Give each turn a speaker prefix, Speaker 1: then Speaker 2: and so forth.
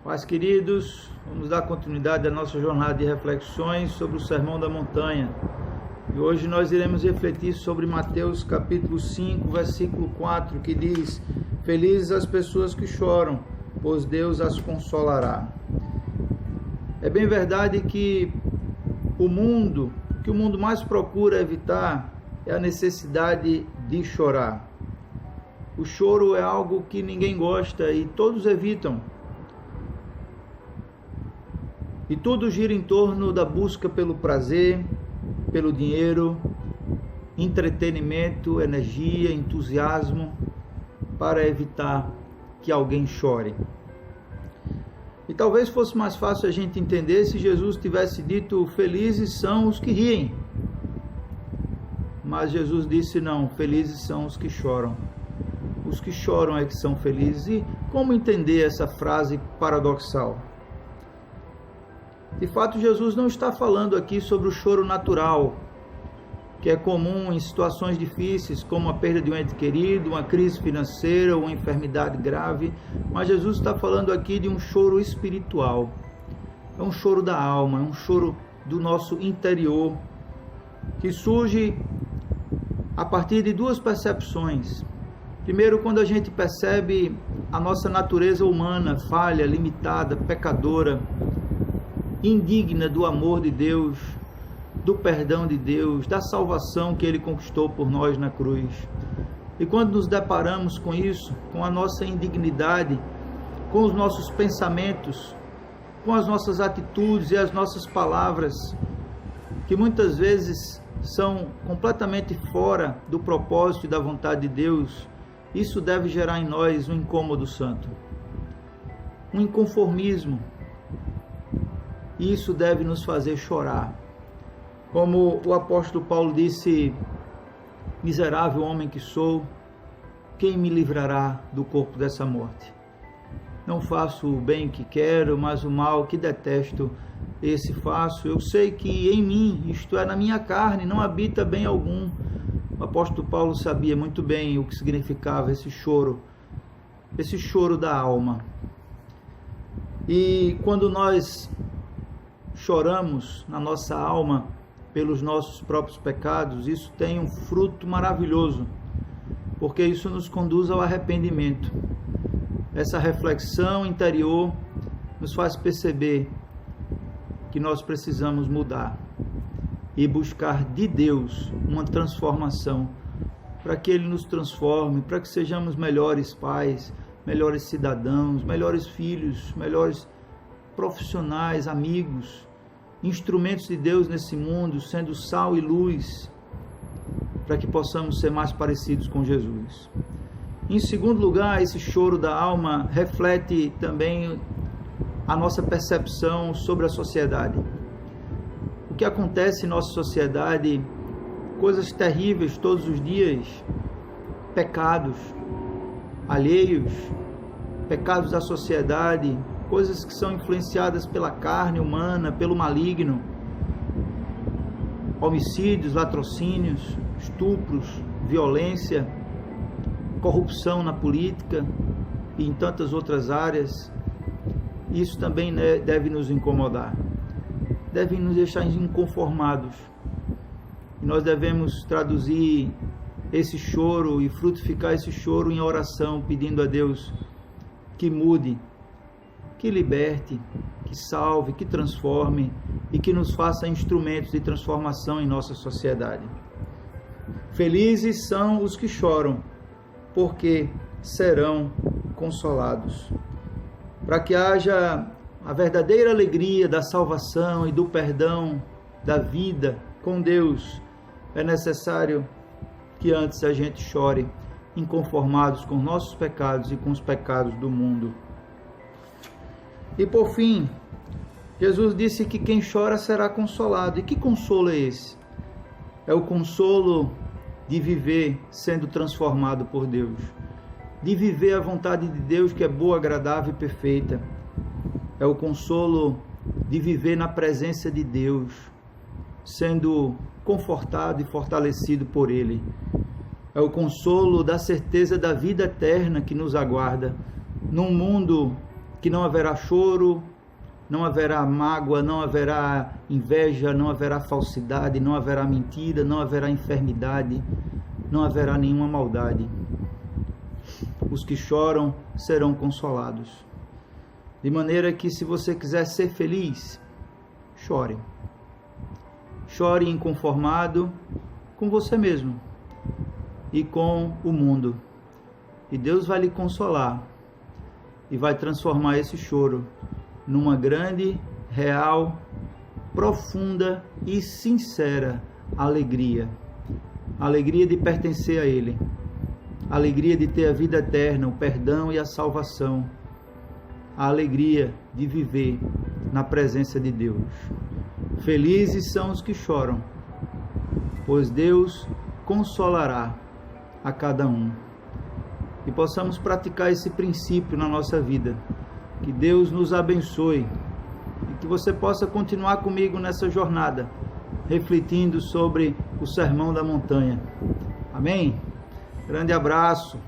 Speaker 1: Pais queridos, vamos dar continuidade à nossa jornada de reflexões sobre o Sermão da Montanha. E hoje nós iremos refletir sobre Mateus capítulo 5, versículo 4, que diz: Felizes as pessoas que choram, pois Deus as consolará. É bem verdade que o que o mundo mais procura evitar é a necessidade de chorar. O choro é algo que ninguém gosta e todos evitam. E tudo gira em torno da busca pelo prazer, pelo dinheiro, entretenimento, energia, entusiasmo, para evitar que alguém chore. E talvez fosse mais fácil a gente entender se Jesus tivesse dito: felizes são os que riem. Mas Jesus disse: não, felizes são os que choram. Os que choram é que são felizes. E como entender essa frase paradoxal? De fato, Jesus não está falando aqui sobre o choro natural, que é comum em situações difíceis, como a perda de um ente querido, uma crise financeira ou uma enfermidade grave, mas Jesus está falando aqui de um choro espiritual. É um choro da alma, é um choro do nosso interior, que surge a partir de duas percepções. Primeiro, quando a gente percebe a nossa natureza humana, falha, limitada, pecadora, indigna do amor de Deus, do perdão de Deus, da salvação que Ele conquistou por nós na cruz. E quando nos deparamos com isso, com a nossa indignidade, com os nossos pensamentos, com as nossas atitudes e as nossas palavras, que muitas vezes são completamente fora do propósito e da vontade de Deus, isso deve gerar em nós um incômodo santo, um inconformismo. E isso deve nos fazer chorar. Como o apóstolo Paulo disse: miserável homem que sou, quem me livrará do corpo dessa morte? Não faço o bem que quero, mas o mal que detesto, esse faço. Eu sei que em mim, isto é, na minha carne, não habita bem algum. O apóstolo Paulo sabia muito bem o que significava esse choro da alma. E quando nós choramos na nossa alma pelos nossos próprios pecados, isso tem um fruto maravilhoso, porque isso nos conduz ao arrependimento. Essa reflexão interior nos faz perceber que nós precisamos mudar e buscar de Deus uma transformação, para que Ele nos transforme, para que sejamos melhores pais, melhores cidadãos, melhores filhos, melhores profissionais, amigos, instrumentos de Deus nesse mundo, sendo sal e luz, para que possamos ser mais parecidos com Jesus. Em segundo lugar, esse choro da alma reflete também a nossa percepção sobre a sociedade. O que acontece em nossa sociedade, coisas terríveis todos os dias, pecados alheios, pecados da sociedade, coisas que são influenciadas pela carne humana, pelo maligno, homicídios, latrocínios, estupros, violência, corrupção na política e em tantas outras áreas. Isso também deve nos incomodar, deve nos deixar inconformados. E nós devemos traduzir esse choro e frutificar esse choro em oração, pedindo a Deus que mude, que liberte, que salve, que transforme e que nos faça instrumentos de transformação em nossa sociedade. Felizes são os que choram, porque serão consolados. Para que haja a verdadeira alegria da salvação e do perdão da vida com Deus, é necessário que antes a gente chore, inconformados com nossos pecados e com os pecados do mundo. E por fim, Jesus disse que quem chora será consolado. E que consolo é esse? É o consolo de viver sendo transformado por Deus, de viver a vontade de Deus, que é boa, agradável e perfeita. É o consolo de viver na presença de Deus, sendo confortado e fortalecido por Ele. É o consolo da certeza da vida eterna que nos aguarda, num mundo que não haverá choro, não haverá mágoa, não haverá inveja, não haverá falsidade, não haverá mentira, não haverá enfermidade, não haverá nenhuma maldade. Os que choram serão consolados. De maneira que, se você quiser ser feliz, chore. Chore inconformado com você mesmo e com o mundo. E Deus vai lhe consolar e vai transformar esse choro numa grande, real, profunda e sincera alegria. Alegria de pertencer a Ele. Alegria de ter a vida eterna, o perdão e a salvação. A alegria de viver na presença de Deus. Felizes são os que choram, pois Deus consolará a cada um. E possamos praticar esse princípio na nossa vida. Que Deus nos abençoe e que você possa continuar comigo nessa jornada, refletindo sobre o Sermão da Montanha. Amém? Grande abraço.